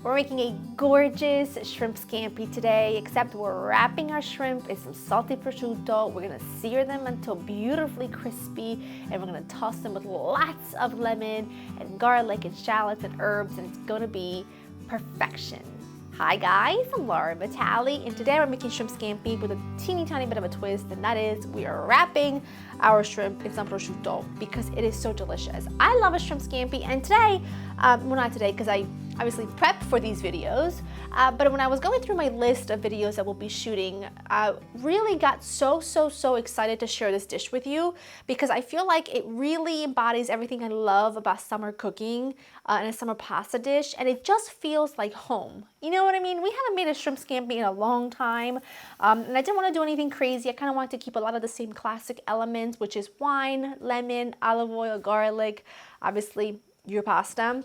We're making a gorgeous shrimp scampi today, except we're wrapping our shrimp in some salty prosciutto. We're gonna sear them until beautifully crispy, and we're gonna toss them with lots of lemon and garlic and shallots and herbs, and it's gonna be perfection. Hi guys, I'm Laura Vitale, and today we're making shrimp scampi with a teeny tiny bit of a twist, and that is we are wrapping our shrimp in some prosciutto because it is so delicious. I love a shrimp scampi, and today, well not today because I obviously prepped for these videos, but when I was going through my list of videos that we'll be shooting, I really got so excited to share this dish with you because I feel like it really embodies everything I love about summer cooking and a summer pasta dish, and it just feels like home. You know what I mean? We haven't made a shrimp scampi in a long time, and I didn't want to do anything crazy. I kind of wanted to keep a lot of the same classic elements, which is wine, lemon, olive oil, garlic, obviously your pasta.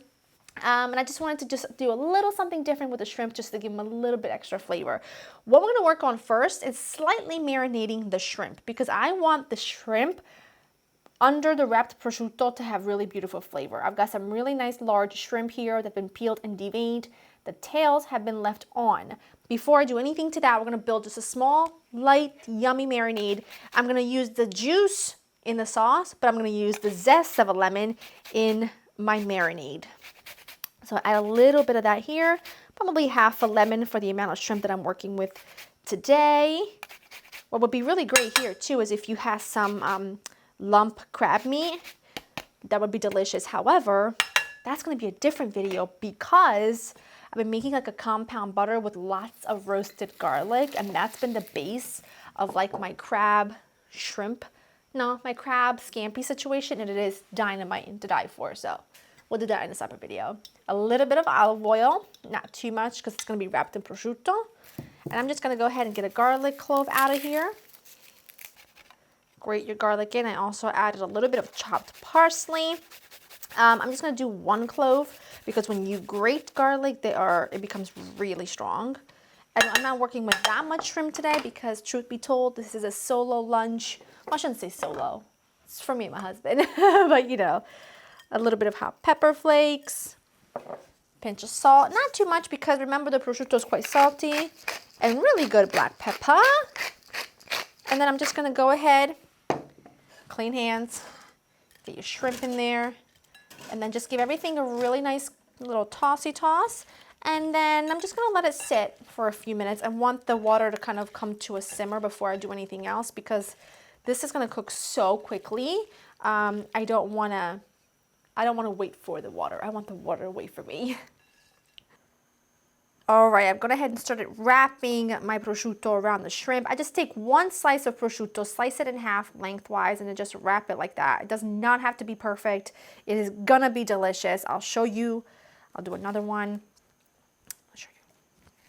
And I just wanted to just do a little something different with the shrimp just to give them a little bit extra flavor. What we're going to work on first is slightly marinating the shrimp because I want the shrimp under the wrapped prosciutto to have really beautiful flavor. I've got some really nice large shrimp here that have been peeled and deveined. The tails have been left on. Before I do anything to that, we're going to build just a small, light, yummy marinade. I'm going to use the juice in the sauce, but I'm going to use the zest of a lemon in my marinade. So I add a little bit of that here, probably half a lemon for the amount of shrimp that I'm working with today. What would be really great here too is if you have some lump crab meat, that would be delicious. However, that's going to be a different video because I've been making like a compound butter with lots of roasted garlic, and that's been the base of like my crab scampi situation, and it is dynamite to die for. So we'll do that in a separate video. A little bit of olive oil, not too much because it's going to be wrapped in prosciutto. And I'm just going to go ahead and get a garlic clove out of here. Grate your garlic in. I also added a little bit of chopped parsley. I'm just going to do one clove because when you grate garlic, it becomes really strong. And I'm not working with that much shrimp today because truth be told, this is a solo lunch. Well, I shouldn't say solo. It's for me and my husband, but you know. A little bit of hot pepper flakes, pinch of salt, not too much because remember the prosciutto is quite salty, and really good black pepper. And then I'm just going to go ahead, clean hands, get your shrimp in there, and then just give everything a really nice little tossy toss. And then I'm just going to let it sit for a few minutes. I want the water to kind of come to a simmer before I do anything else because this is going to cook so quickly. I don't want to wait for the water. I want the water to wait for me. All right, I've gone ahead and started wrapping my prosciutto around the shrimp. I just take one slice of prosciutto, slice it in half lengthwise, and then just wrap it like that. It does not have to be perfect. It is gonna be delicious. I'll show you. I'll do another one. I'll show you.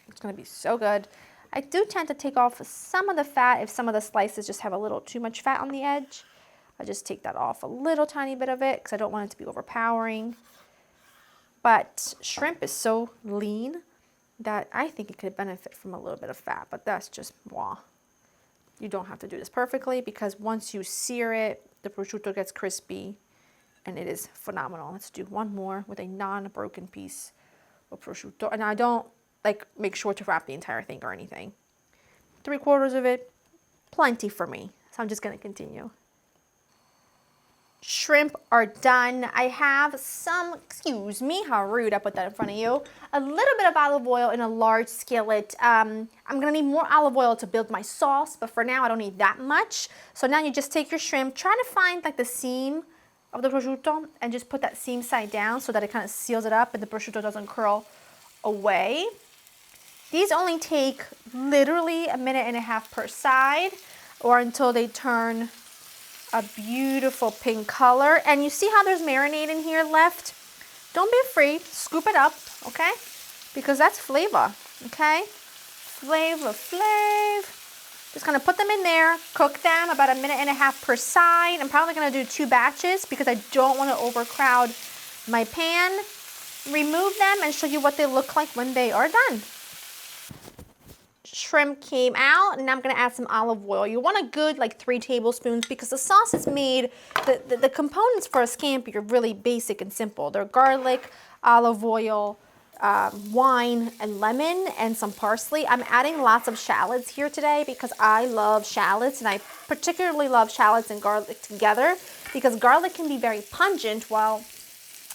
It's gonna be so good. I do tend to take off some of the fat if some of the slices just have a little too much fat on the edge. I just take that off a little tiny bit of it because I don't want it to be overpowering. But shrimp is so lean that I think it could benefit from a little bit of fat, but that's just moi. You don't have to do this perfectly because once you sear it, the prosciutto gets crispy and it is phenomenal. Let's do one more with a non-broken piece of prosciutto. And I don't like make sure to wrap the entire thing or anything. 3/4 of it, plenty for me. So I'm just gonna continue. Shrimp are done. I have some, excuse me, how rude I put that in front of you, a little bit of olive oil in a large skillet. I'm gonna need more olive oil to build my sauce, but for now I don't need that much. So now you just take your shrimp, try to find like the seam of the prosciutto and just put that seam side down so that it kind of seals it up and the prosciutto doesn't curl away. These only take literally 1.5 minutes per side or until they turn a beautiful pink color. And you see how there's marinade in here left? Don't be afraid, scoop it up, okay? Because that's flavor, okay? Flavor. Just gonna put them in there, cook them about 1.5 minutes per side. I'm probably gonna do 2 batches because I don't wanna overcrowd my pan. Remove them and show you what they look like when they are done. Shrimp came out, and now I'm gonna add some olive oil. You want a good like 3 tablespoons because the sauce is made, the components for a scampi are really basic and simple. They're garlic, olive oil, wine and lemon and some parsley. I'm adding lots of shallots here today because I love shallots, and I particularly love shallots and garlic together because garlic can be very pungent while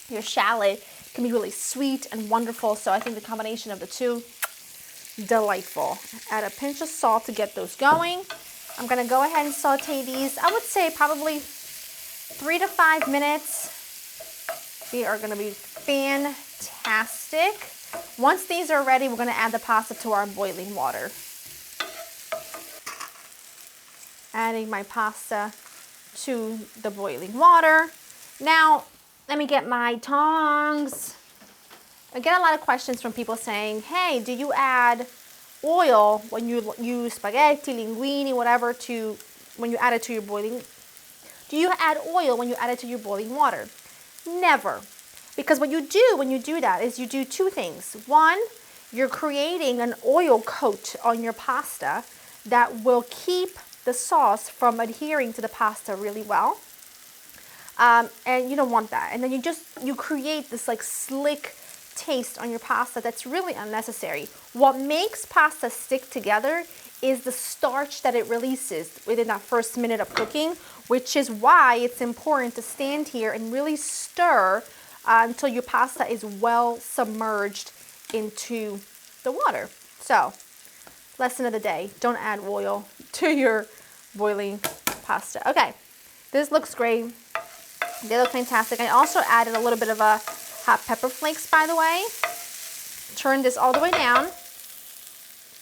your shallot can be really sweet and wonderful. So I think the combination of the two, delightful. Add a pinch of salt to get those going. I'm gonna go ahead and saute these. I would say probably 3 to 5 minutes. They are gonna be fantastic. Once these are ready, we're gonna add the pasta to our boiling water. Adding my pasta to the boiling water. Now, let me get my tongs. I get a lot of questions from people saying, hey, do you add oil when you use spaghetti, linguine, whatever, when you add it to your boiling? Do you add oil when you add it to your boiling water? Never. Because what you do when you do that is you do two things. One, you're creating an oil coat on your pasta that will keep the sauce from adhering to the pasta really well. And you don't want that. And then you create this like slick taste on your pasta that's really unnecessary. What makes pasta stick together is the starch that it releases within that first minute of cooking, which is why it's important to stand here and really stir until your pasta is well submerged into the water. So, lesson of the day, don't add oil to your boiling pasta. Okay, this looks great. They look fantastic. I also added a little bit of a hot pepper flakes, by the way. Turn this all the way down.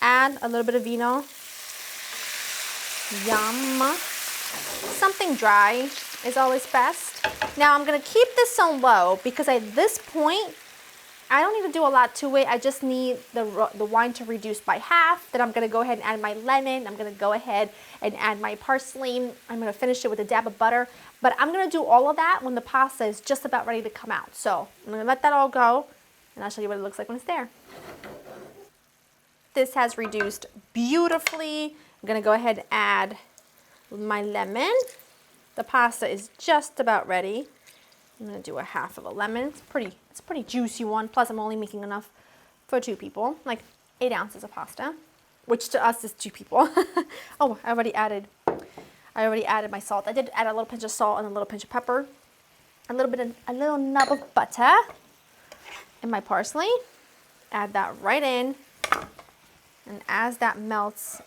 Add a little bit of vino. Yum. Something dry is always best. Now I'm gonna keep this on low because at this point, I don't need to do a lot to it. I just need the wine to reduce by half. Then I'm gonna go ahead and add my lemon. I'm gonna go ahead and add my parsley. I'm gonna finish it with a dab of butter. But I'm gonna do all of that when the pasta is just about ready to come out. So I'm gonna let that all go and I'll show you what it looks like when it's there. This has reduced beautifully. I'm gonna go ahead and add my lemon. The pasta is just about ready. I'm gonna do a half of a lemon. It's a pretty juicy one. Plus I'm only making enough for 2 people, like 8 ounces of pasta, which to us is 2 people. Oh, I already added my salt. I did add a little pinch of salt and a little pinch of pepper, a little nub of butter, and my parsley. Add that right in, and as that melts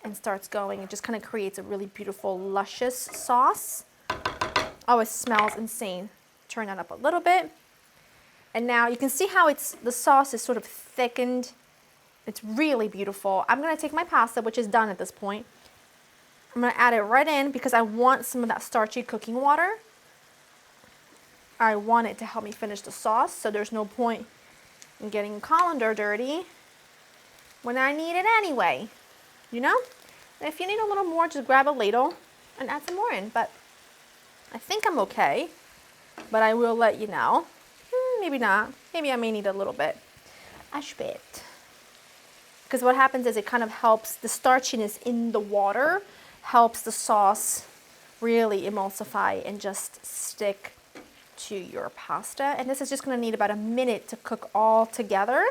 and starts going, it just kind of creates a really beautiful, luscious sauce. Oh, it smells insane. Turn that up a little bit. And now you can see how the sauce is sort of thickened. It's really beautiful. I'm gonna take my pasta, which is done at this point. I'm gonna add it right in because I want some of that starchy cooking water. I want it to help me finish the sauce, so there's no point in getting colander dirty when I need it anyway, you know? And if you need a little more, just grab a ladle and add some more in, but I think I'm okay, but I will let you know. Maybe not. Maybe I may need a little bit. A bit. Because what happens is it kind of helps the starchiness in the water, helps the sauce really emulsify and just stick to your pasta. And this is just gonna need about a minute to cook all together.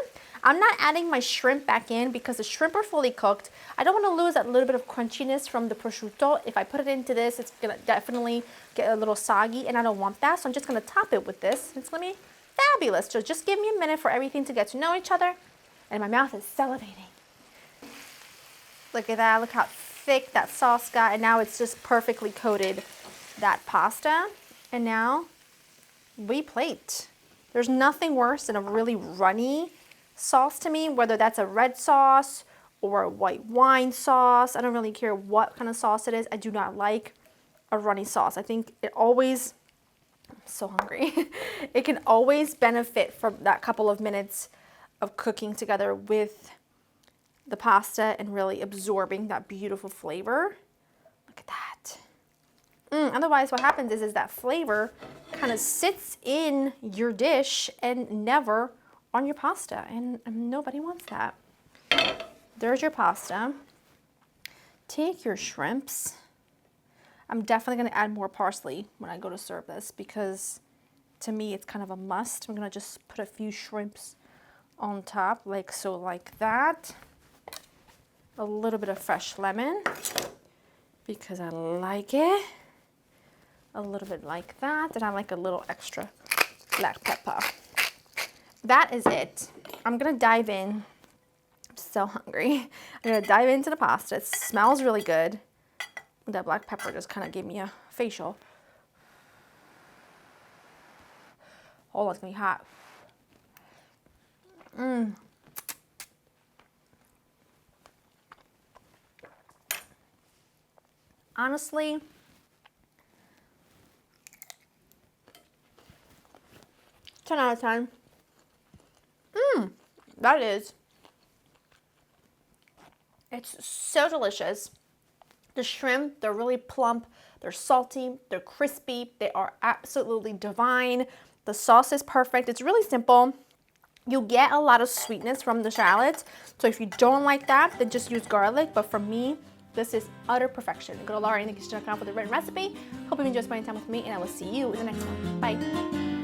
I'm not adding my shrimp back in because the shrimp are fully cooked. I don't wanna lose that little bit of crunchiness from the prosciutto. If I put it into this, it's gonna definitely get a little soggy and I don't want that. So I'm just gonna top it with this. It's gonna be fabulous. So just give me a minute for everything to get to know each other. And my mouth is salivating. Look at that, look how thick that sauce got. And now it's just perfectly coated that pasta. And now we plate. There's nothing worse than a really runny sauce to me, whether that's a red sauce or a white wine sauce. I don't really care what kind of sauce it is. I do not like a runny sauce. I think it always, I'm so hungry. It can always benefit from that couple of minutes of cooking together with the pasta and really absorbing that beautiful flavor. Look at that. Otherwise what happens is that flavor kind of sits in your dish and never on your pasta, and nobody wants that. There's your pasta. Take your shrimps. I'm definitely gonna add more parsley when I go to serve this because to me it's kind of a must. I'm gonna just put a few shrimps on top, like so, like that. A little bit of fresh lemon because I like it. A little bit like that, and I like a little extra black pepper. That is it. I'm gonna dive in. I'm so hungry. I'm gonna dive into the pasta. It smells really good. That black pepper just kind of gave me a facial. Oh, it's gonna be hot. Honestly, ten out of 10. That is. It's so delicious. The shrimp, they're really plump, they're salty, they're crispy, they are absolutely divine. The sauce is perfect. It's really simple. You get a lot of sweetness from the shallots, so if you don't like that, then just use garlic. But for me, this is utter perfection. Go to laurainthekitchen.com for the written recipe. Hope you enjoyed spending time with me, and I will see you in the next one. Bye.